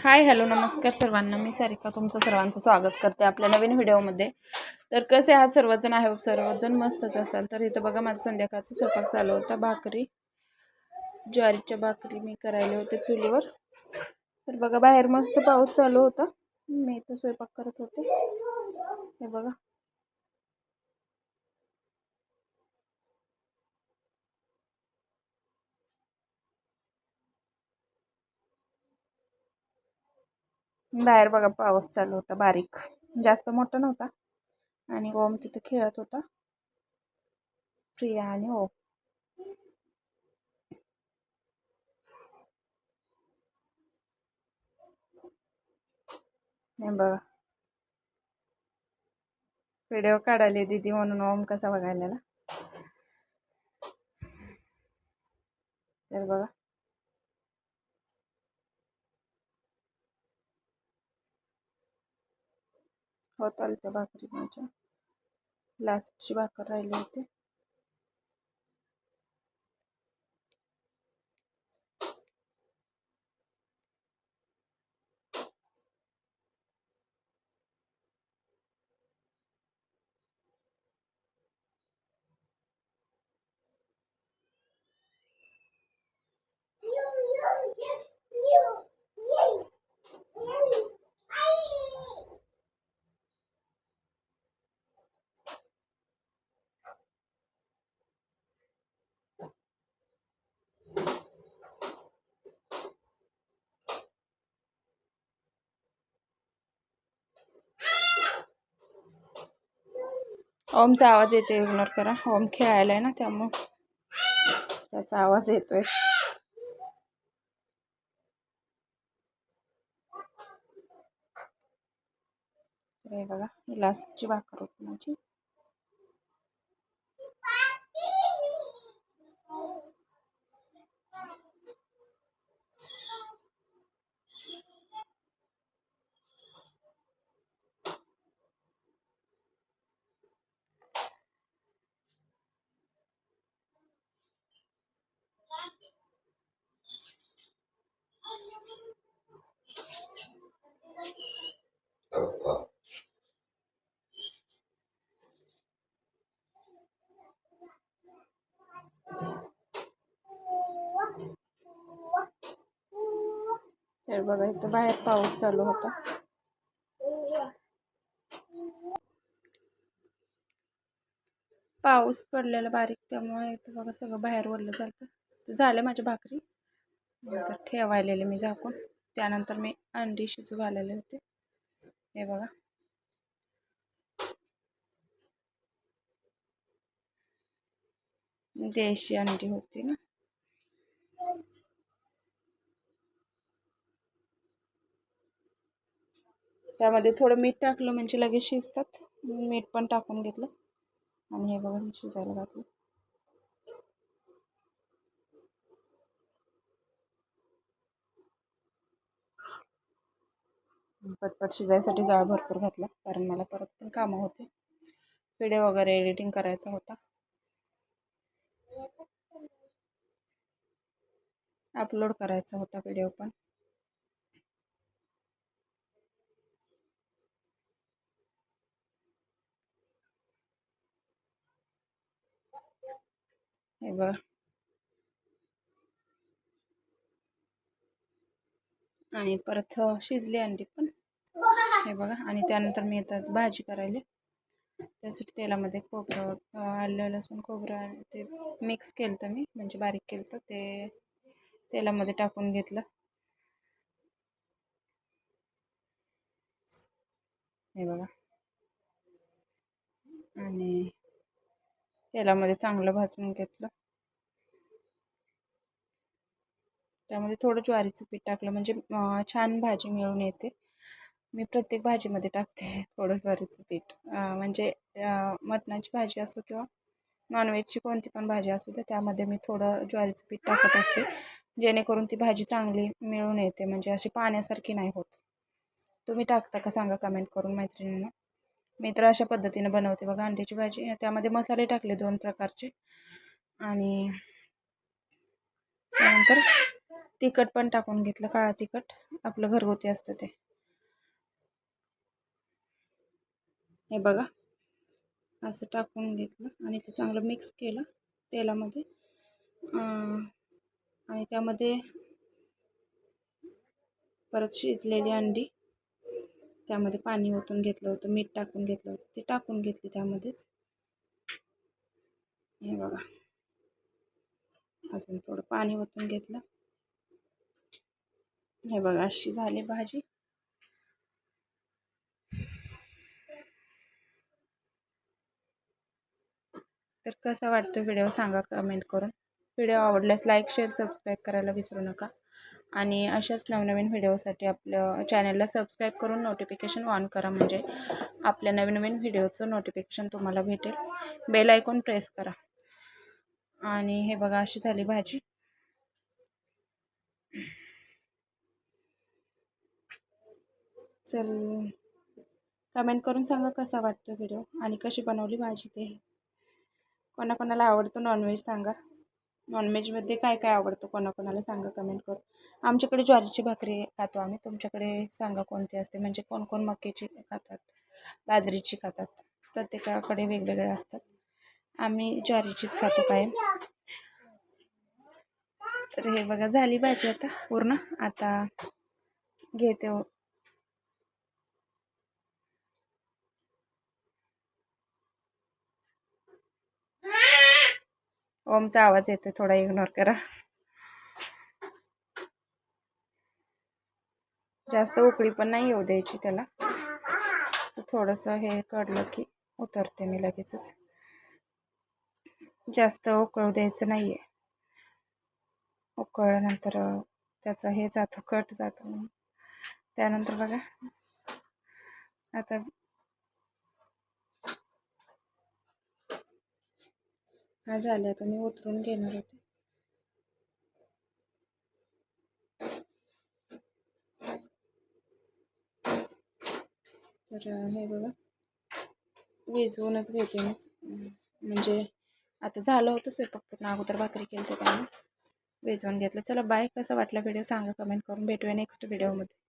Hi hello नमस्कार सर्वांना. मी सारिका तुमचं सर्वांचं स्वागत करते आपल्या नवीन व्हिडिओमध्ये. तर कसे आहात सर्वजण? आहे सर्वजण मस्तच असाल. तर इथं बघा माझं संध्याकाळचं स्वयंपाक चालू होता. भाकरी, ज्वारीच्या भाकरी मी करायला होते चुलीवर. तर बघा बाहेर मस्त पाऊस चालू होता, मी इथं स्वयंपाक करत होते. हे बघा बाहेर बघा पाऊस चालू होता, बारीक, जास्त मोठा नव्हता. आणि ओम तिथं खेळत होता, प्रिया आणि ओम. हे बघा व्हिडिओ काढायला दीदी म्हणून ओम कसा बघायला. तर बघा होत आलं त्या भाकरी, माझ्या लास्टची भाकर राहिली होती. ओमचा आवाज येतो, इग्नोर करा. ओम खेळायला आहे ना, त्यामुळं त्याचा आवाज येतोय. तर हे बघा ही लास्टची भाकर होती माझी. तर बघा इथं बाहेर पाऊस चालू होता. पाऊस पडलेला बारीक, त्यामुळे इथं बघा सगळं बाहेर ओढलं चालतं. झालं माझ्या भाकरी, नंतर ठेवायलेले मी झाकून. त्यानंतर मी अंडी शिजू घालायले होते. हे बघा देशी अंडी होती ना. त्यामध्ये थोडं मीठ टाकलं म्हणजे लगेच शिजतात. मीठ पण टाकून घेतलं आणि हे बघा मी शिजायला घातलं. पटपट शिजायसाठी जाळ भरपूर घातला, कारण मला परत पण कामं होते. व्हिडिओ वगैरे एडिटिंग करायचा होता, अपलोड करायचा होता व्हिडिओ पण. हे बघा आणि परत शिजली अंडी पण. हे बघा आणि त्यानंतर मी आता भाजी करायला. त्यासाठी तेलामध्ये खोबरं, आलं लसूण खोबरं ते मिक्स केलं तर मी, म्हणजे बारीक केलं तर ते तेलामध्ये टाकून घेतलं. हे बघा आणि तेलामध्ये चांगलं भाजून घेतलं. त्यामध्ये थोडं ज्वारीचं पीठ टाकलं म्हणजे छान भाजी मिळून येते. मी प्रत्येक भाजीमध्ये टाकते थोडं ज्वारीचं पीठ. म्हणजे मटणाची भाजी असो किंवा नॉनव्हेजची कोणती पण भाजी असू दे, त्यामध्ये मी थोडं ज्वारीचं पीठ टाकत असते, जेणेकरून ती भाजी चांगली मिळून येते, म्हणजे अशी पाण्यासारखी नाही होत. तुम्ही टाकता का सांगा कमेंट करून मैत्रिणींना. मी तर अशा पद्धतीने बनवते बघा अंड्याची भाजी. त्यामध्ये मसाले टाकले 2 प्रकारचे आणि त्यानंतर तिखट पण टाकून घेतलं, काळा तिखट आपलं घरगुती असतं ते. हे बघा असं टाकून घेतलं आणि ते चांगलं मिक्स केलं तेलामध्ये. आणि त्यामध्ये परत शिजलेली अंडी, त्यामध्ये पाणी ओतून घेतलं होतं, मीठ टाकून घेतलं होतं, ते टाकून घेतली त्यामध्येच. हे बघा अजून थोडं पाणी ओतून घेतलं. हे बघा अशी झाली भाजी. तर कसा वाटतो व्हिडिओ सांगा कमेंट करून. व्हिडिओ आवडल्यास लाईक शेअर सबस्क्राईब करायला विसरू नका. आणि अशाच नवनवीन व्हिडिओसाठी आपलं चॅनलला सबस्क्राईब करून नोटिफिकेशन ऑन करा, म्हणजे आपल्या नवीन नवीन व्हिडिओचं नोटिफिकेशन तुम्हाला भेटेल. बेल आयकॉन प्रेस करा. आणि हे बघा अशी झाली भाजी. चल कमेंट करून सांगा कसा वाटतो व्हिडिओ आणि कशी बनवली भाजी ते. कोणाकोणाला आवडतं नॉनव्हेज सांगा. नॉनव्हेजमध्ये काय काय आवडतं कोणाकोणाला सांगा कमेंट करून. आमच्याकडे ज्वारीची भाकरी खातो आम्ही. तुमच्याकडे सांगा कोणती असते, म्हणजे कोण कोण मक्याची खातात, बाजरीची खातात. प्रत्येकाकडे वेगवेगळे असतात. आम्ही ज्वारीचीच खातो कायम. तर हे बघा झाली भाजी आता पूर्ण. आता घेते ओमचा आवाज येतोय, थोडा इग्नोर करा. जास्त उकळी पण नाही येऊ द्यायची त्याला. थोडंसं हे कढलं की उतरते मी लगेचच. जास्त उकळू द्यायचं नाही आहे. उकळल्यानंतर त्याचं हे जातं, कट जातं. त्यानंतर बघा आता हा झाले. आता मी उतरून घेणार होते. तर हे बघा विझवूनच घेते मी, म्हणजे आता झालं होतं स्वयंपाक पूर्ण. अगोदर भाकरी केली होती त्यामुळे विझवून घेतलं. चला बाय. कसा वाटला व्हिडिओ सांगा कमेंट करून. भेटूया नेक्स्ट व्हिडिओमध्ये.